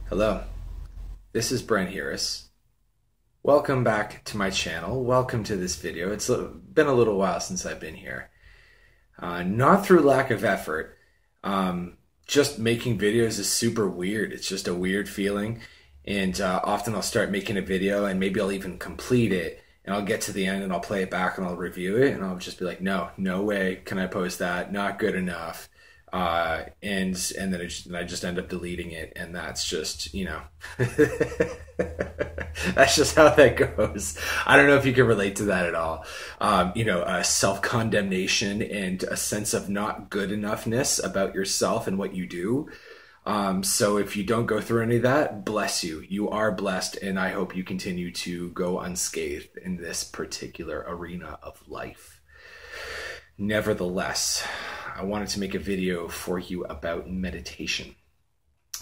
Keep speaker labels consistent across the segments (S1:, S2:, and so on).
S1: Hello, this is Brent Harris. Welcome back to my channel. Welcome to this video. It's been a little while since I've been here. Not through lack of effort. Just making videos is super weird. It's just a weird feeling. And often I'll start making a video and maybe I'll even complete it. And I'll get to the end and I'll play it back and I'll review it. And I'll just be like, no way can I post that. Not good enough. And then I just end up deleting it, and that's just, that's just how that goes. I don't know if you can relate to that at all. Self-condemnation and a sense of not good enoughness about yourself and what you do. So if you don't go through any of that, bless you. You are blessed, and I hope you continue to go unscathed in this particular arena of life. Nevertheless, I wanted to make a video for you about meditation,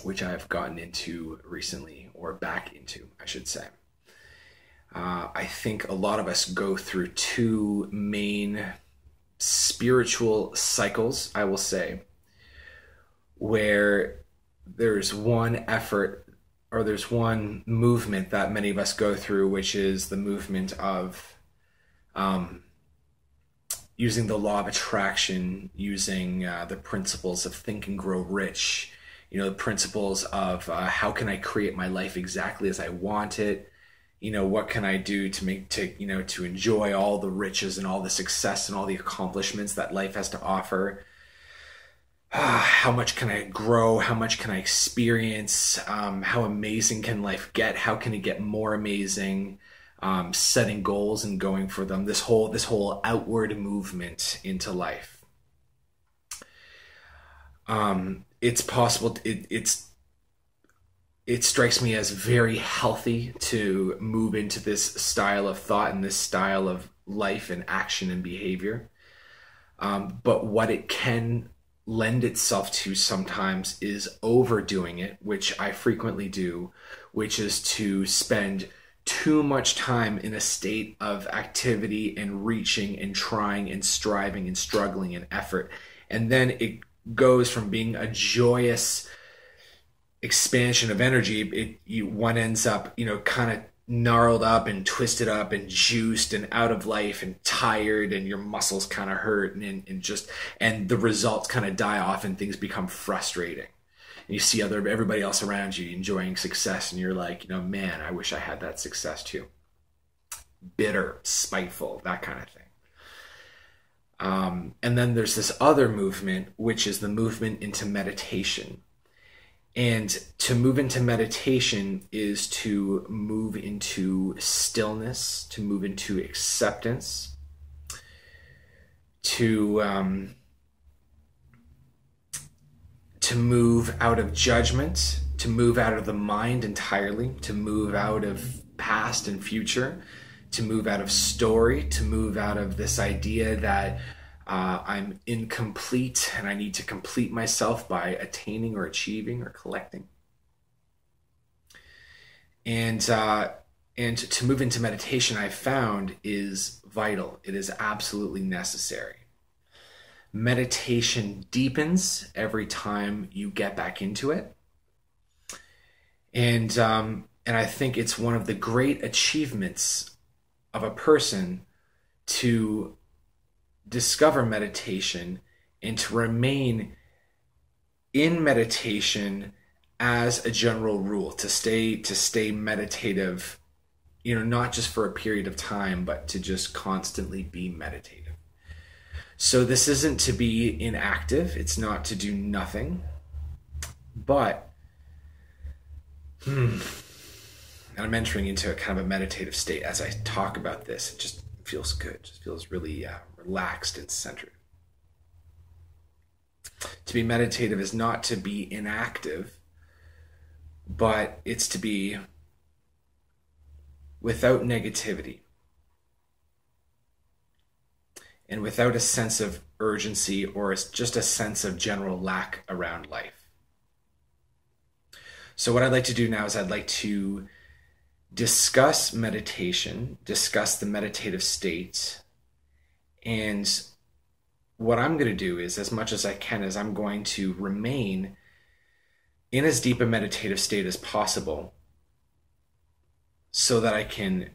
S1: which I've gotten into recently, or back into, I should say. I think a lot of us go through two main spiritual cycles, I will say, where there's one effort or there's one movement that many of us go through, which is the movement of using the law of attraction, using the principles of Think and Grow Rich, the principles of how can I create my life exactly as I want it? What can I do to enjoy all the riches and all the success and all the accomplishments that life has to offer? How much can I grow? How much can I experience? How amazing can life get? How can it get more amazing? Setting goals and going for them, this whole outward movement into life. It's possible, it strikes me as very healthy to move into this style of thought and this style of life and action and behavior. But what it can lend itself to sometimes is overdoing it, which I frequently do, which is to spend too much time in a state of activity and reaching and trying and striving and struggling and effort. And then it goes from being a joyous expansion of energy. One ends up, kind of gnarled up and twisted up and juiced and out of life and tired, and your muscles kind of hurt and the results kind of die off and things become frustrating. And you see everybody else around you enjoying success, and you're like, man, I wish I had that success too. Bitter, spiteful, that kind of thing. And then there's this other movement, which is the movement into meditation. And to move into meditation is to move into stillness, to move into acceptance, to move out of judgment, to move out of the mind entirely, to move out of past and future, to move out of story, to move out of this idea that I'm incomplete and I need to complete myself by attaining or achieving or collecting. And to move into meditation, I've found, is vital. It is absolutely necessary. Meditation deepens every time you get back into it. And I think it's one of the great achievements of a person to discover meditation and to remain in meditation as a general rule, to stay meditative, not just for a period of time, but to just constantly be meditative. So this isn't to be inactive. It's not to do nothing. But and I'm entering into a kind of a meditative state as I talk about this. It just feels good. It just feels really relaxed and centered. To be meditative is not to be inactive, but it's to be without negativity and without a sense of urgency or just a sense of general lack around life. So what I'd like to do now is I'd like to discuss meditation, discuss the meditative state, and what I'm going to do is, as much as I can, is I'm going to remain in as deep a meditative state as possible so that I can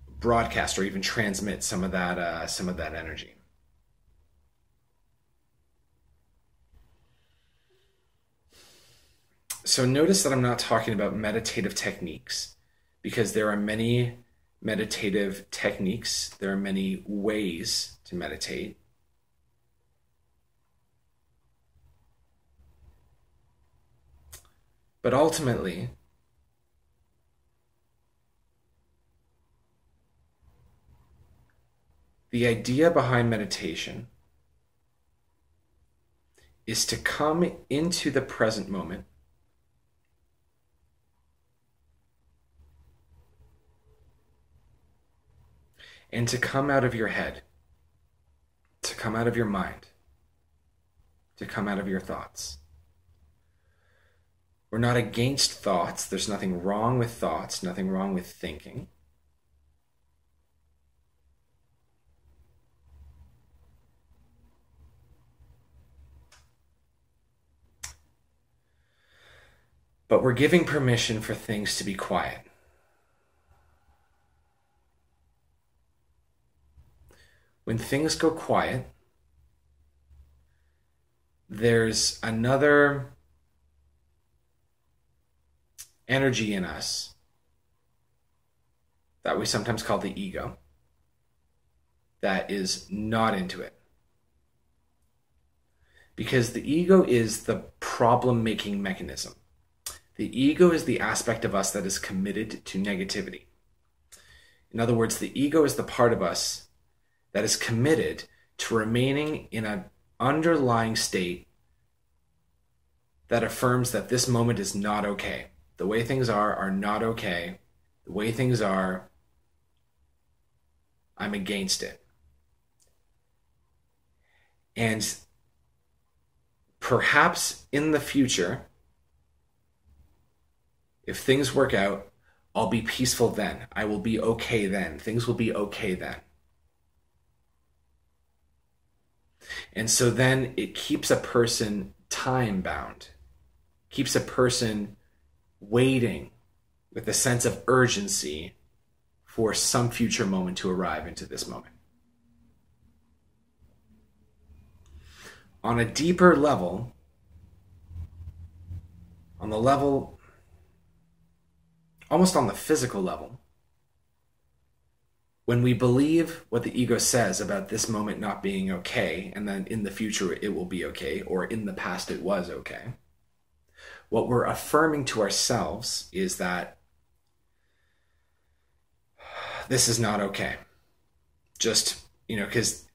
S1: broadcast or even transmit some of that energy. So notice that I'm not talking about meditative techniques, because there are many meditative techniques. There are many ways to meditate. But ultimately, the idea behind meditation is to come into the present moment and to come out of your head, to come out of your mind, to come out of your thoughts. We're not against thoughts. There's nothing wrong with thoughts, nothing wrong with thinking. But we're giving permission for things to be quiet. When things go quiet, there's another energy in us that we sometimes call the ego that is not into it. Because the ego is the problem-making mechanism. The ego is the aspect of us that is committed to negativity. In other words, the ego is the part of us that is committed to remaining in an underlying state that affirms that this moment is not okay. The way things are not okay. The way things are, I'm against it. And perhaps in the future, if things work out, I'll be peaceful then. I will be okay then. Things will be okay then. And so then it keeps a person time bound, keeps a person waiting with a sense of urgency for some future moment to arrive into this moment. On a deeper level, on the level, almost on the physical level, when we believe what the ego says about this moment not being okay, and then in the future it will be okay, or in the past it was okay, what we're affirming to ourselves is that this is not okay. Just, because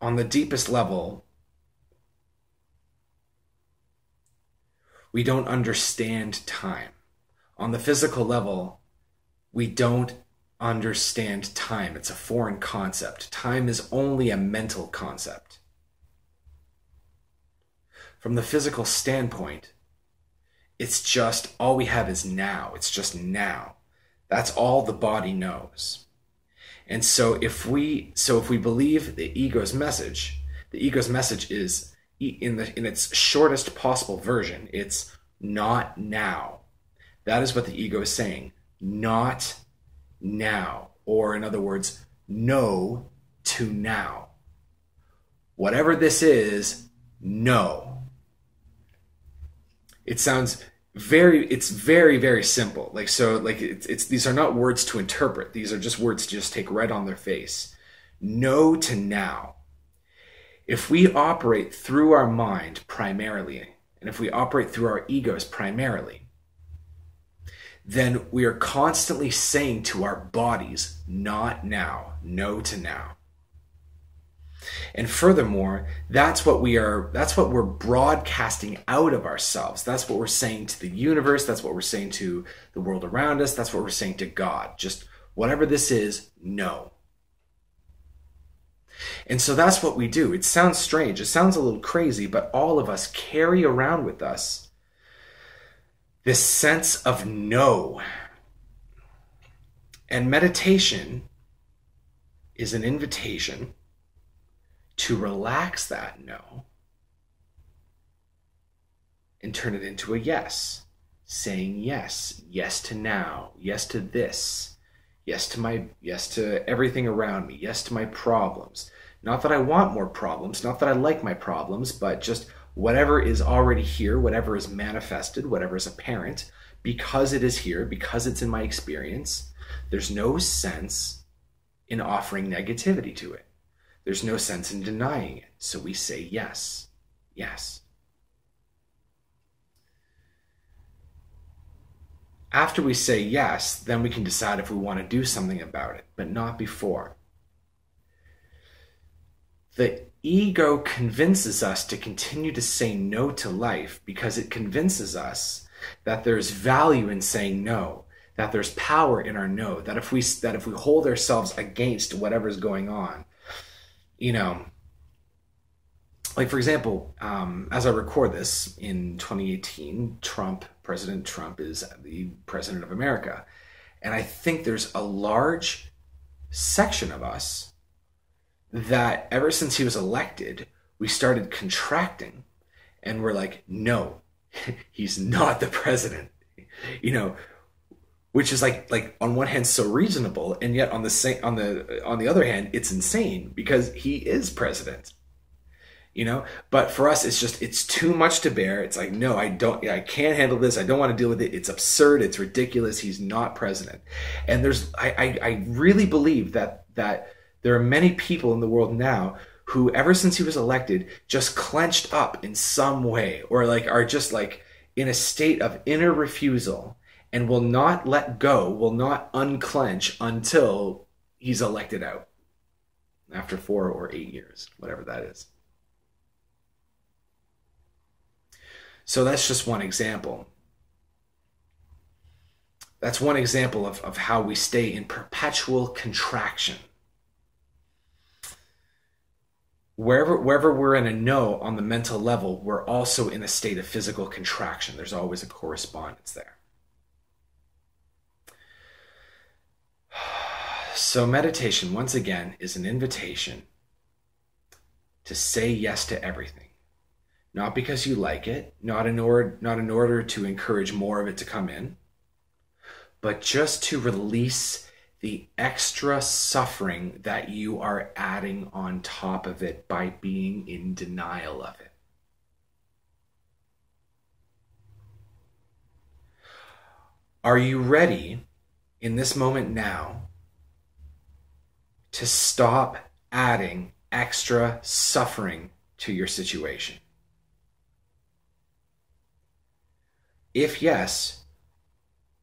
S1: on the deepest level, we don't understand time. On the physical level, we don't understand time. It's a foreign concept. Time is only a mental concept. From the physical standpoint, it's just all we have is now. It's just now. That's all the body knows. And so if we believe the ego's message is in its shortest possible version, it's not now. That is what the ego is saying. Not now. Or in other words, no to now. Whatever this is, no. It sounds very, very simple. It's these are not words to interpret. These are just words to just take right on their face. No to now. If we operate through our mind primarily, and if we operate through our egos primarily, then we are constantly saying to our bodies, not now, no to now. And furthermore, that's what we're broadcasting out of ourselves. That's what we're saying to the universe. That's what we're saying to the world around us. That's what we're saying to God. Just whatever this is, no. And so that's what we do. It sounds strange. It sounds a little crazy, but all of us carry around with us this sense of no. And meditation is an invitation to relax that no and turn it into a yes, saying yes, yes to now, yes to this, yes to everything around me, yes to my problems. Not that I want more problems, not that I like my problems, but just whatever is already here, whatever is manifested, whatever is apparent, because it is here, because it's in my experience, there's no sense in offering negativity to it. There's no sense in denying it. So we say yes, yes. After we say yes, then we can decide if we want to do something about it, but not before. The ego convinces us to continue to say no to life because it convinces us that there's value in saying no, that there's power in our no, that if we hold ourselves against whatever's going on, like for example, as I record this in 2018, President Trump is the president of America. And I think there's a large section of us that ever since he was elected, we started contracting and we're like, no, he's not the president, which is like on one hand so reasonable, and yet on the other hand, it's insane because he is president. But for us, it's too much to bear. It's like, no, I can't handle this. I don't want to deal with it. It's absurd. It's ridiculous. He's not president. And I really believe that there are many people in the world now who, ever since he was elected, just clenched up in some way, or are just in a state of inner refusal and will not let go, will not unclench until he's elected out after 4 or 8 years, whatever that is. So that's just one example. That's one example of how we stay in perpetual contraction. Wherever we're in a no on the mental level, we're also in a state of physical contraction. There's always a correspondence there. So meditation, once again, is an invitation to say yes to everything. Not because you like it, not in order to encourage more of it to come in, but just to release the extra suffering that you are adding on top of it by being in denial of it. Are you ready in this moment now to stop adding extra suffering to your situation? If yes,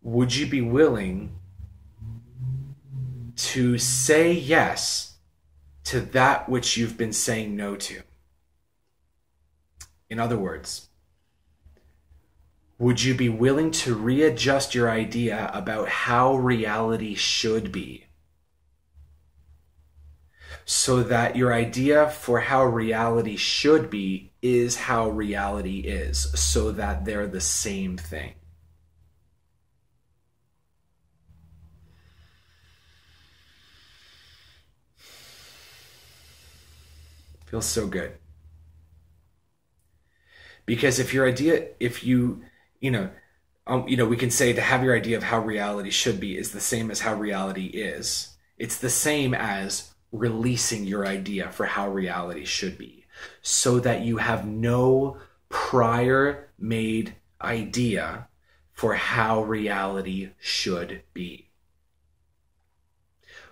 S1: would you be willing to say yes to that which you've been saying no to? In other words, would you be willing to readjust your idea about how reality should be, so that your idea for how reality should be is how reality is, so that they're the same thing? Feels so good. Because if your idea, we can say to have your idea of how reality should be is the same as how reality is. It's the same as releasing your idea for how reality should be, so that you have no prior made idea for how reality should be.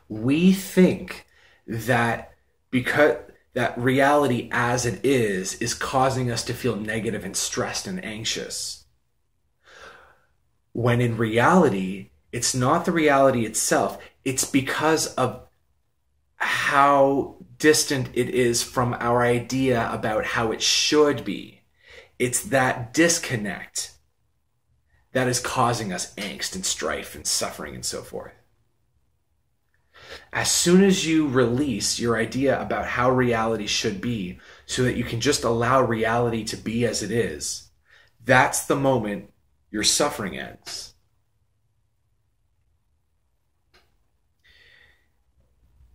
S1: We think that because that reality as it is causing us to feel negative and stressed and anxious, when in reality, it's not the reality itself. It's because of how distant it is from our idea about how it should be. It's that disconnect that is causing us angst and strife and suffering and so forth. As soon as you release your idea about how reality should be, so that you can just allow reality to be as it is, that's the moment your suffering ends.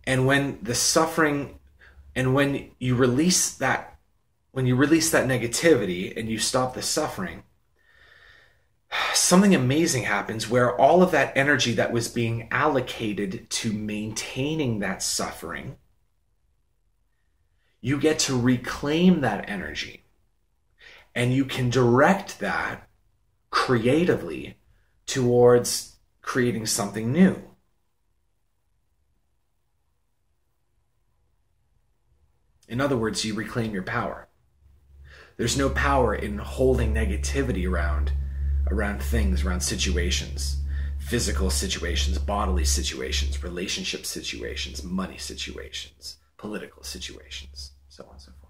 S1: And when the suffering, and when you release that, when you release that negativity and you stop the suffering, something amazing happens where all of that energy that was being allocated to maintaining that suffering, you get to reclaim that energy, and you can direct that creatively towards creating something new. In other words, you reclaim your power. There's no power in holding negativity around things, around situations, physical situations, bodily situations, relationship situations, money situations, political situations, so on and so forth.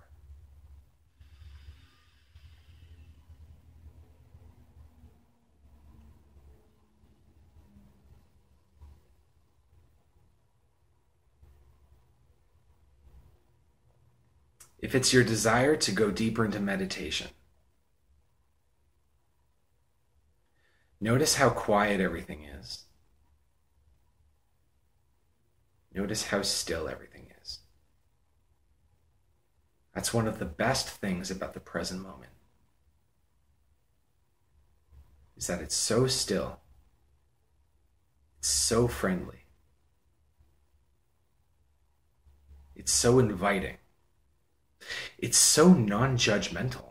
S1: If it's your desire to go deeper into meditation, notice how quiet everything is. Notice how still everything is. That's one of the best things about the present moment, is that it's so still, it's so friendly, it's so inviting, it's so non-judgmental.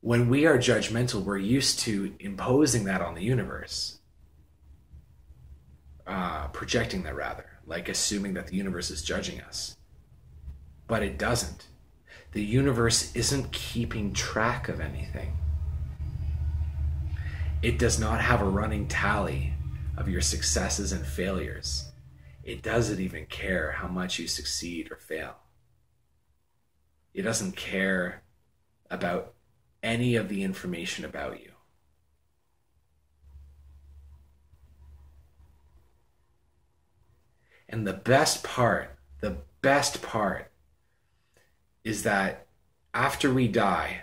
S1: When we are judgmental, we're used to imposing that on the universe, projecting that rather, like assuming that the universe is judging us. But it doesn't. The universe isn't keeping track of anything. It does not have a running tally of your successes and failures. It doesn't even care how much you succeed or fail. It doesn't care about any of the information about you. And the best part is that after we die,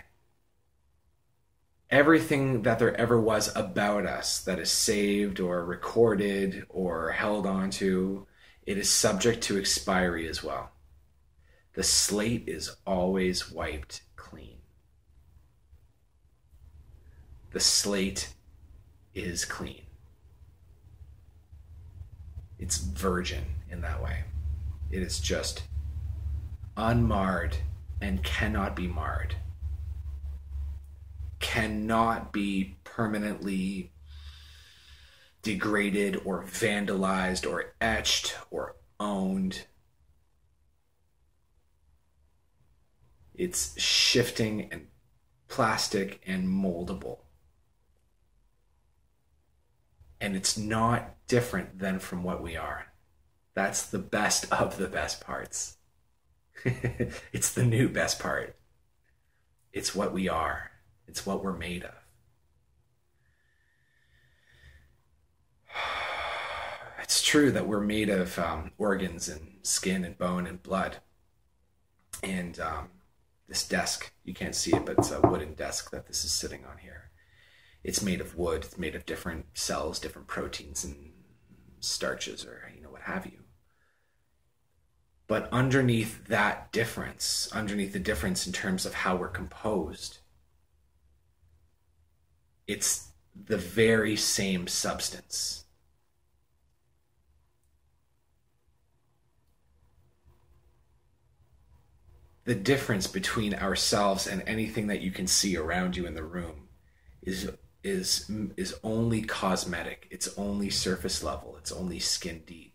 S1: everything that there ever was about us that is saved or recorded or held onto, it is subject to expiry as well. The slate is always wiped clean. The slate is clean. It's virgin in that way. It is just unmarred and cannot be marred. Cannot be permanently degraded or vandalized or etched or owned. It's shifting and plastic and moldable. And it's not different than from what we are. That's the best of the best parts. It's the new best part. It's what we are. It's what we're made of. It's true that we're made of organs and skin and bone and blood. And this desk, you can't see it, but it's a wooden desk that this is sitting on here. It's made of wood. It's made of different cells, different proteins and starches, or what have you. But underneath that difference, underneath the difference in terms of how we're composed, it's the very same substance. The difference between ourselves and anything that you can see around you in the room is only cosmetic. It's only surface level. It's only skin deep.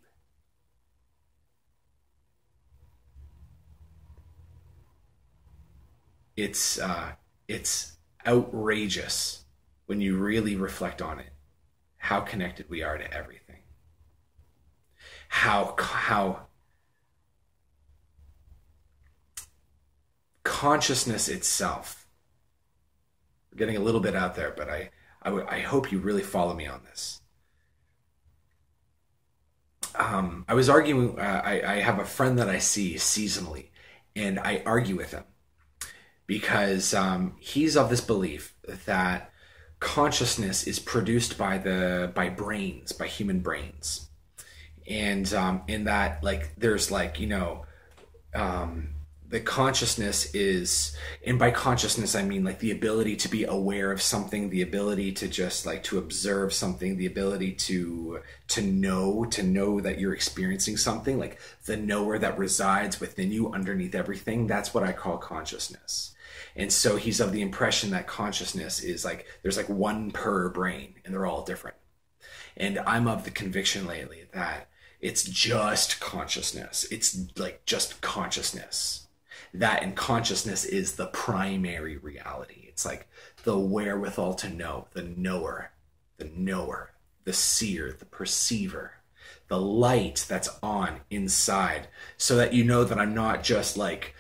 S1: It's outrageous when you really reflect on it, how connected we are to everything. How consciousness itself. We're getting a little bit out there, but I hope you really follow me on this. I was arguing, I have a friend that I see seasonally, and I argue with him because he's of this belief that consciousness is produced by brains, by human brains. And in that, like, there's like, the consciousness is, and by consciousness I mean like the ability to be aware of something, the ability to just like to observe something, the ability to know that you're experiencing something, like the knower that resides within you underneath everything. That's what I call consciousness. And so he's of the impression that consciousness is like there's like one per brain and they're all different. And I'm of the conviction lately that it's just consciousness. It's like just consciousness. That and consciousness is the primary reality. It's like the wherewithal to know, the knower, the seer, the perceiver, the light that's on inside, so that you know that I'm not just like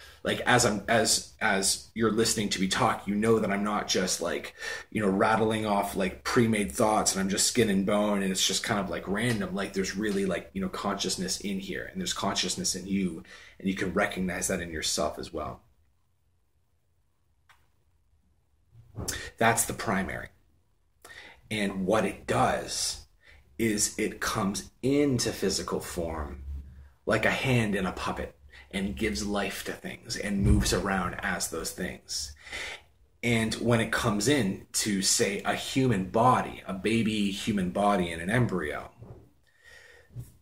S1: as you're listening to me talk, you know that I'm not just like, rattling off like pre-made thoughts and I'm just skin and bone and it's just kind of like random. Like there's really like, consciousness in here, and there's consciousness in you, and you can recognize that in yourself as well. That's the primary. And what it does is it comes into physical form like a hand in a puppet, and gives life to things and moves around as those things. And when it comes in to, say, a human body, a baby human body in an embryo,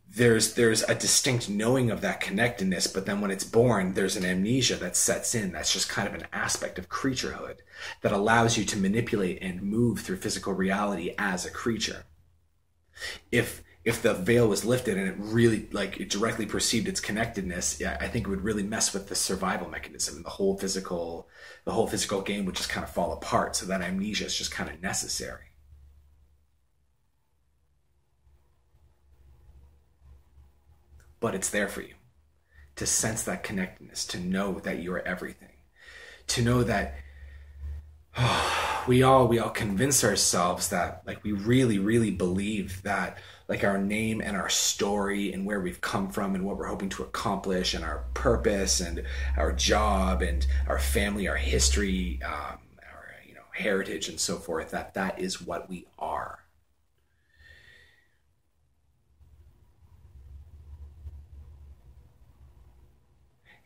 S1: there's a distinct knowing of that connectedness, but then when it's born, there's an amnesia that sets in. That's just kind of an aspect of creaturehood that allows you to manipulate and move through physical reality as a creature. If the veil was lifted and it really, like, it directly perceived its connectedness, yeah, I think it would really mess with the survival mechanism, and the whole physical game would just kind of fall apart. So that amnesia is just kind of necessary. But it's there for you to sense that connectedness, to know that you are everything, to know that we all convince ourselves that, like, we really, really believe that, like, our name and our story and where we've come from and what we're hoping to accomplish and our purpose and our job and our family, our history, our heritage and so forth, that is what we are.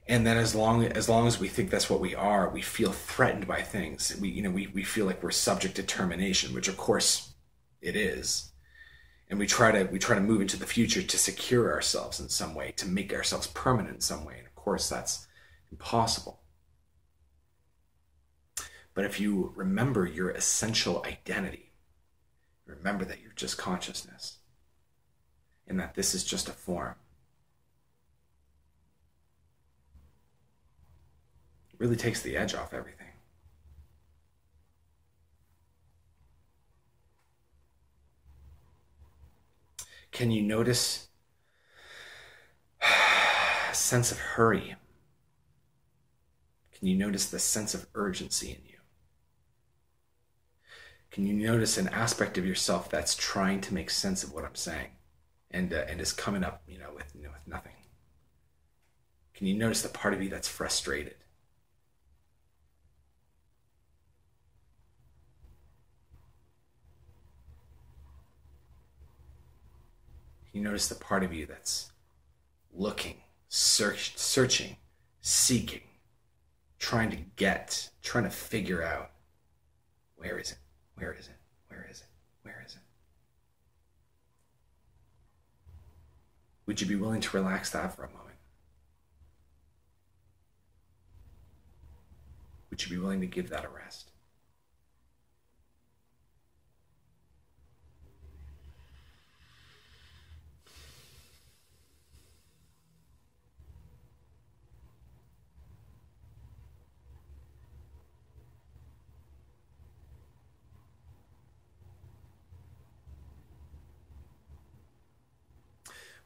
S1: And then as long as we think that's what we are, we feel threatened by things. We feel like we're subject to termination, which of course it is. And we try to move into the future to secure ourselves in some way, to make ourselves permanent in some way. And of course that's impossible. But if you remember your essential identity, remember that you're just consciousness and that this is just a form. Really takes the edge off everything. Can you notice a sense of hurry? Can you notice the sense of urgency in you? Can you notice an aspect of yourself that's trying to make sense of what I'm saying and is coming up, with nothing? Can you notice the part of you that's frustrated? You notice the part of you that's looking, searching, seeking, trying to figure out, where is it? Where is it? Where is it? Where is it? Would you be willing to relax that for a moment? Would you be willing to give that a rest?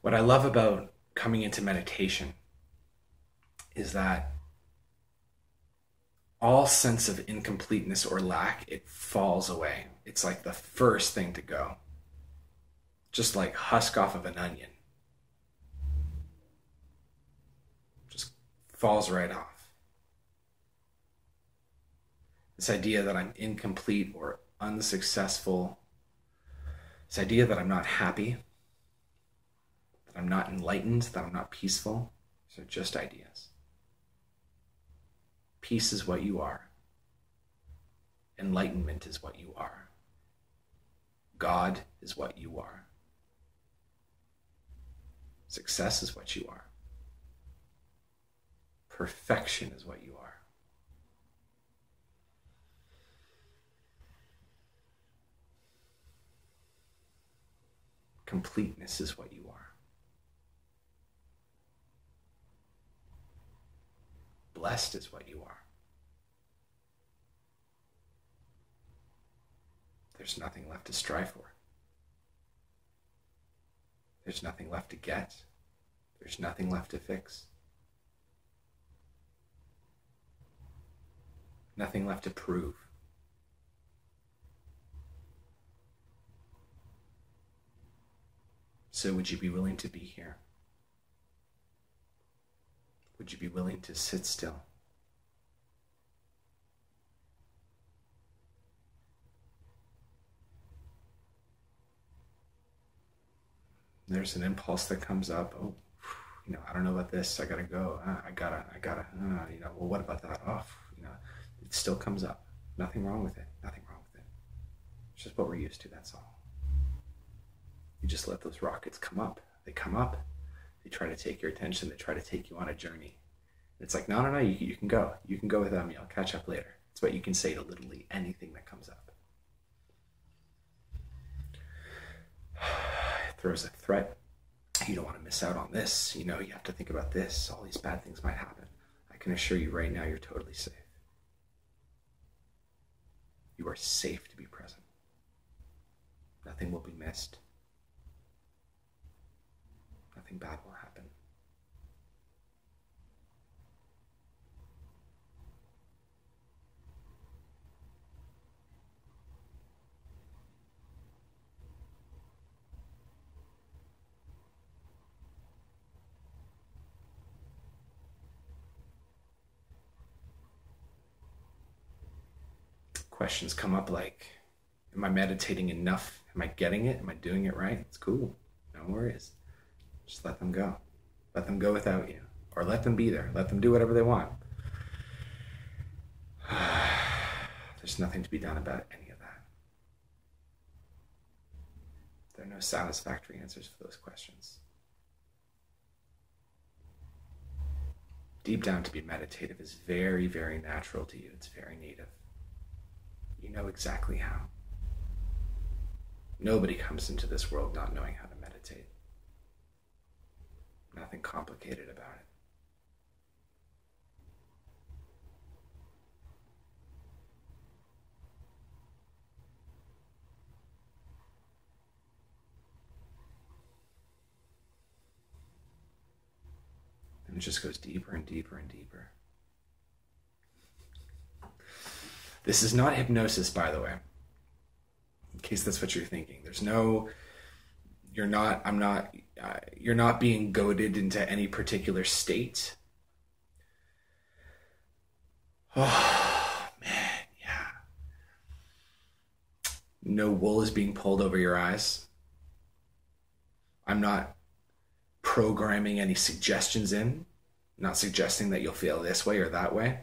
S1: What I love about coming into meditation is that all sense of incompleteness or lack, it falls away. It's like the first thing to go. Just like husk off of an onion. Just falls right off. This idea that I'm incomplete or unsuccessful, this idea that I'm not happy, that I'm not enlightened, that I'm not peaceful, these are just ideas. Peace is what you are. Enlightenment is what you are. God is what you are. Success is what you are. Perfection is what you are. Completeness is what you are. Blessed is what you are. There's nothing left to strive for. There's nothing left to get. There's nothing left to fix. Nothing left to prove. So would you be willing to be here? Would you be willing to sit still? There's an impulse that comes up. Oh, I don't know about this. I gotta go. I gotta, well, what about that? Oh, it still comes up. Nothing wrong with it. Nothing wrong with it. It's just what we're used to, that's all. You just let those rockets come up. They come up. They try to take your attention. They try to take you on a journey. It's like, no, you can go. You can go without me. I'll catch up later. It's what you can say to literally anything that comes up. It throws a threat. You don't want to miss out on this. You have to think about this. All these bad things might happen. I can assure you right now, you're totally safe. You are safe to be present. Nothing will be missed. Nothing bad will happen. Questions come up like, am I meditating enough? Am I getting it? Am I doing it right? It's cool. No worries. Just let them go. Let them go without you. Or let them be there. Let them do whatever they want. There's nothing to be done about any of that. There are no satisfactory answers for those questions. Deep down, to be meditative is very, very natural to you. It's very native. You know exactly how. Nobody comes into this world not knowing how to meditate. Nothing complicated about it. And it just goes deeper and deeper and deeper. This is not hypnosis, by the way, in case that's what you're thinking. You're not being goaded into any particular state. Oh, man, yeah. No wool is being pulled over your eyes. I'm not programming any suggestions in, not suggesting that you'll feel this way or that way.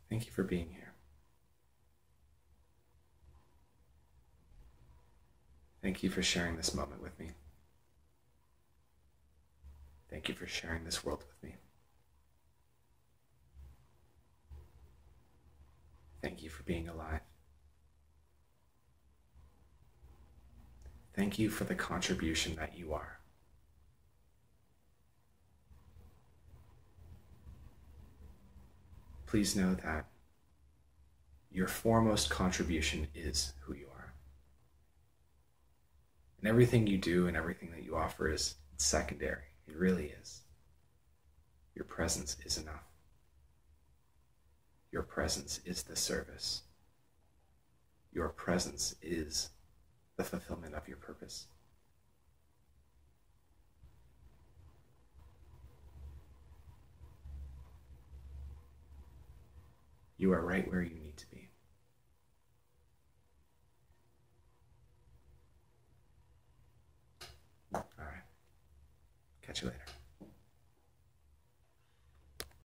S1: Thank you for being here. Thank you for sharing this moment with me. Thank you for sharing this world with me. Thank you for being alive. Thank you for the contribution that you are. Please know that your foremost contribution is who you are. And everything you do and everything that you offer is secondary. It really is. Your presence is enough. Your presence is the service. Your presence is the fulfillment of your purpose. You are right where you need to be. All right. Catch you later.